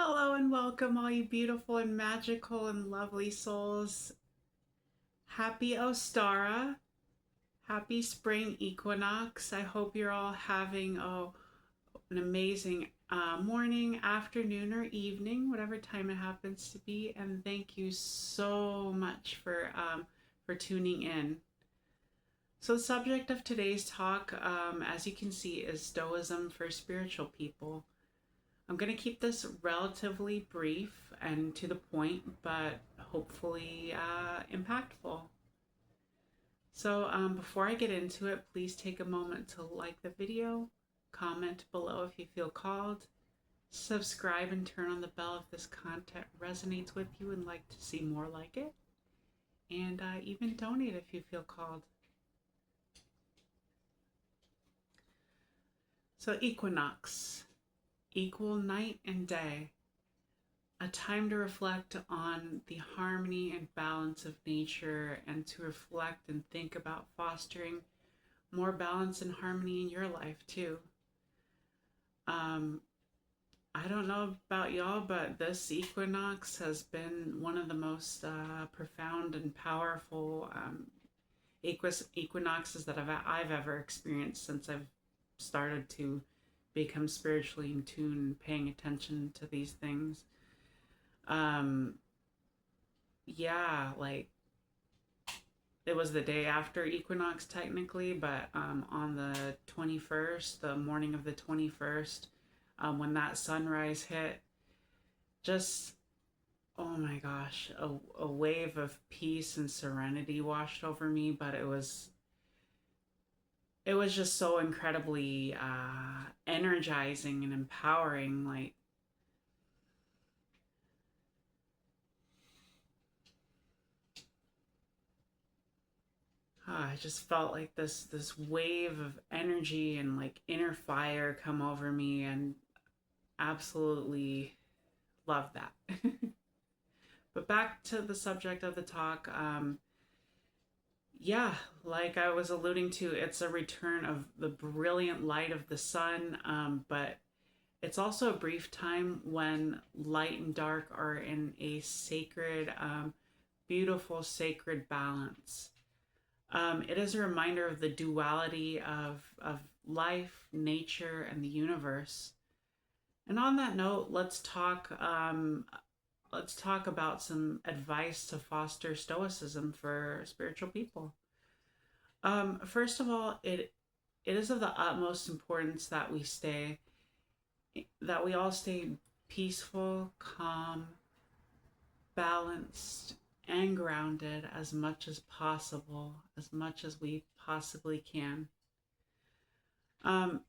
Hello and welcome, all you beautiful and magical and lovely souls. Happy Ostara. Happy spring equinox. I hope you're all having an amazing morning, afternoon, or evening, whatever time it happens to be. And thank you so much for tuning in. So, the subject of today's talk, as you can see, is Stoicism for spiritual people. I'm going to keep this relatively brief and to the point, but hopefully impactful. So, before I get into it, please take a moment to like the video, comment below if you feel called, subscribe and turn on the bell if this content resonates with you and like to see more like it, and even donate if you feel called. So, equinox, equal night and day. A time to reflect on the harmony and balance of nature and to reflect and think about fostering more balance and harmony in your life too. Um, I don't know about y'all, but this equinox has been one of the most profound and powerful equinoxes that I've ever experienced since I've started to become spiritually in tune and paying attention to these things. Um, yeah, like it was the day after equinox technically, but on the 21st, the morning of the 21st, when that sunrise hit, just, oh my gosh, a wave of peace and serenity washed over me. But it was just so incredibly energizing and empowering. Like, I just felt like this wave of energy and like inner fire come over me, and absolutely love that. But back to the subject of the talk. Yeah, like I was alluding to, it's a return of the brilliant light of the sun, but it's also a brief time when light and dark are in a sacred, beautiful, sacred balance. It is a reminder of the duality of life, nature, and the universe. And on that note, let's talk about some advice to foster stoicism for spiritual people. First of all, it is of the utmost importance that we all stay peaceful, calm, balanced, and grounded as much as possible, as much as we possibly can.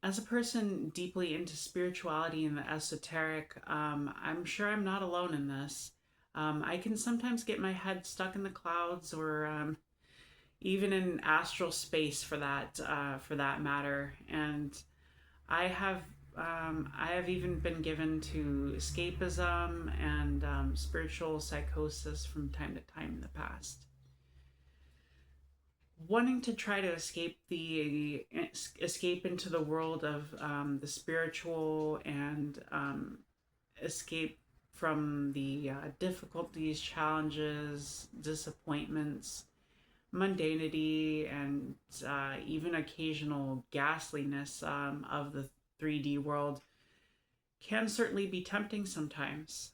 As a person deeply into spirituality and the esoteric, I'm sure I'm not alone in this. I can sometimes get my head stuck in the clouds, or even in astral space for that matter. And I have I have even been given to escapism and spiritual psychosis from time to time in the past. Wanting to try to escape into the world of the spiritual, and escape from the difficulties, challenges, disappointments, mundanity, and even occasional ghastliness of the 3D world can certainly be tempting sometimes.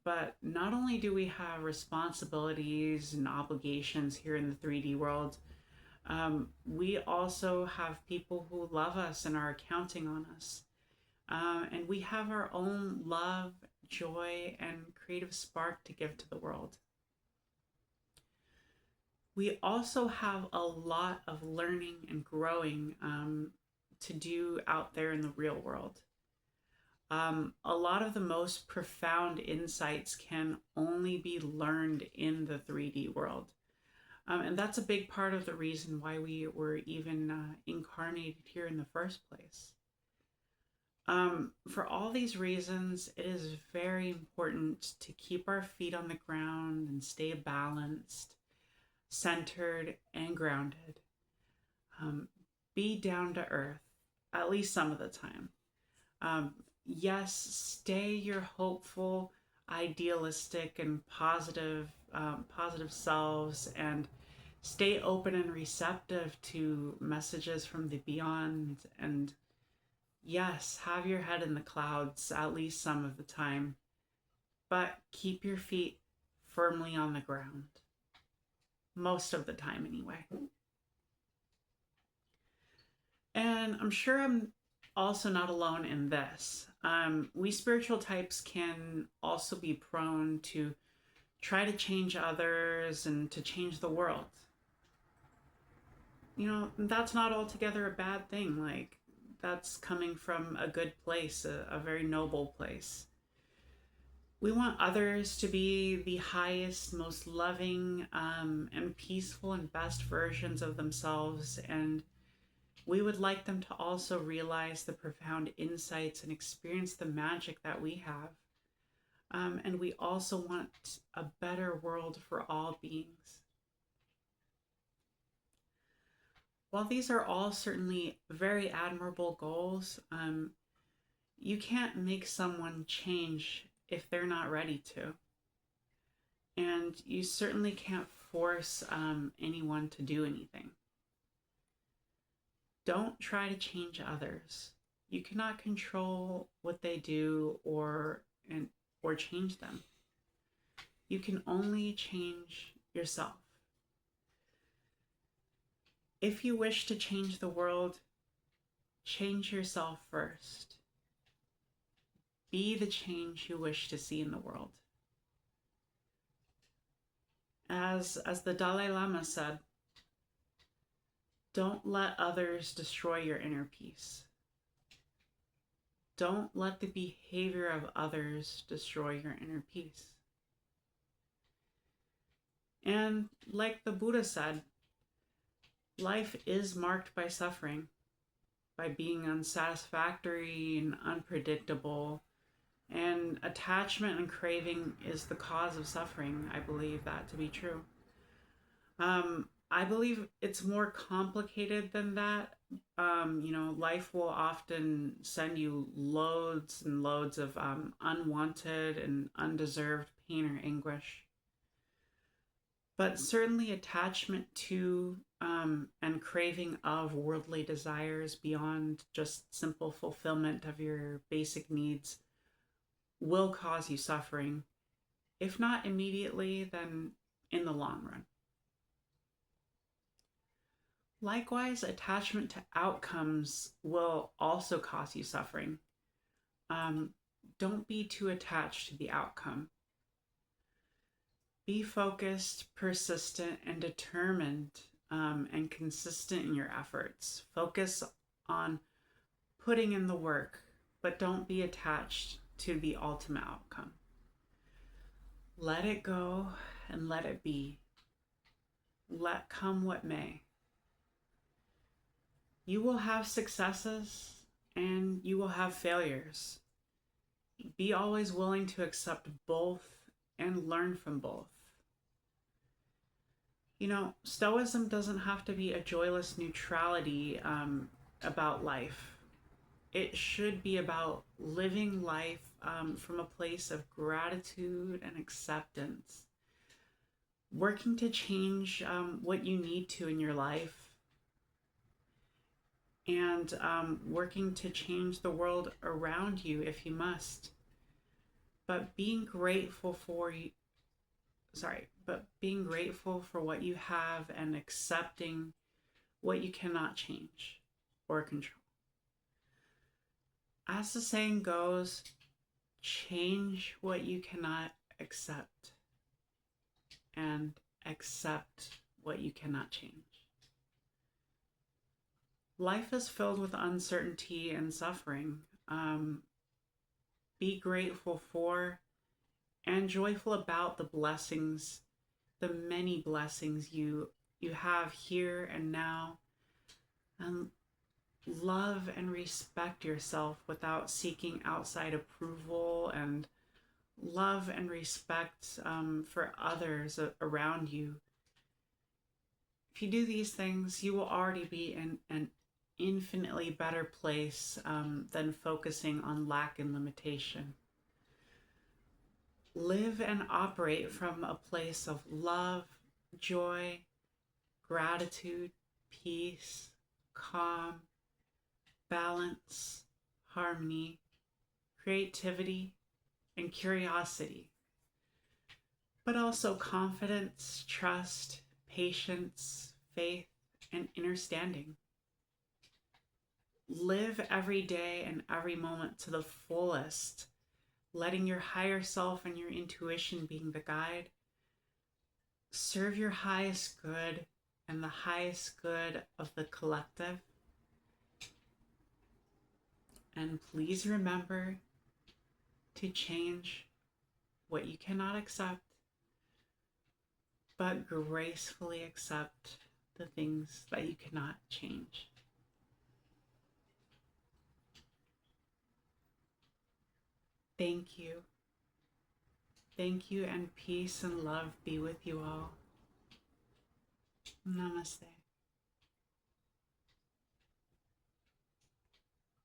But not only do we have responsibilities and obligations here in the 3D world, we also have people who love us and are counting on us. And we have our own love, joy, and creative spark to give to the world. We also have a lot of learning and growing to do out there in the real world. A lot of the most profound insights can only be learned in the 3D world. And that's a big part of the reason why we were even incarnated here in the first place. For all these reasons, it is very important to keep our feet on the ground and stay balanced, centered, and grounded. Be down to earth, at least some of the time. yes, stay your hopeful, idealistic, and positive selves, and stay open and receptive to messages from the beyond. And yes, have your head in the clouds at least some of the time, but keep your feet firmly on the ground most of the time, anyway. And I'm sure I'm also not alone in this. We spiritual types can also be prone to try to change others and to change the world. That's not altogether a bad thing. Like, that's coming from a good place, a very noble place. We want others to be the highest, most loving, and peaceful and best versions of themselves. And we would like them to also realize the profound insights and experience the magic that we have. And we also want a better world for all beings. While these are all certainly very admirable goals, you can't make someone change if they're not ready to. And you certainly can't force anyone to do anything. Don't try to change others. You cannot control what they do or change them. You can only change yourself. If you wish to change the world, change yourself first. Be the change you wish to see in the world. As the Dalai Lama said, don't let others destroy your inner peace. Don't let the behavior of others destroy your inner peace. And like the Buddha said, life is marked by suffering, by being unsatisfactory and unpredictable. And attachment and craving is the cause of suffering. I believe that to be true. I believe it's more complicated than that. Life will often send you loads and loads of unwanted and undeserved pain or anguish. But certainly attachment to and craving of worldly desires beyond just simple fulfillment of your basic needs will cause you suffering, if not immediately, then in the long run. Likewise, attachment to outcomes will also cause you suffering. Don't be too attached to the outcome. Be focused, persistent, and determined, and consistent in your efforts. Focus on putting in the work, but don't be attached to the ultimate outcome. Let it go and let it be. Let come what may. You will have successes and you will have failures. Be always willing to accept both and learn from both. Stoicism doesn't have to be a joyless neutrality about life. It should be about living life from a place of gratitude and acceptance, working to change what you need to in your life, and working to change the world around you if you must. But being grateful for what you have and accepting what you cannot change or control. As the saying goes, change what you cannot accept and accept what you cannot change. Life is filled with uncertainty and suffering. Be grateful for and joyful about the blessings, the many blessings you have here and now. And love and respect yourself without seeking outside approval, and love and respect for others around you. If you do these things, you will already be infinitely better place than focusing on lack and limitation. Live and operate from a place of love, joy, gratitude, peace, calm, balance, harmony, creativity, and curiosity, but also confidence, trust, patience, faith, and understanding. Live every day and every moment to the fullest, letting your higher self and your intuition being the guide. Serve your highest good and the highest good of the collective. And please remember to change what you cannot accept, but gracefully accept the things that you cannot change. Thank you. Thank you, and peace and love be with you all. Namaste.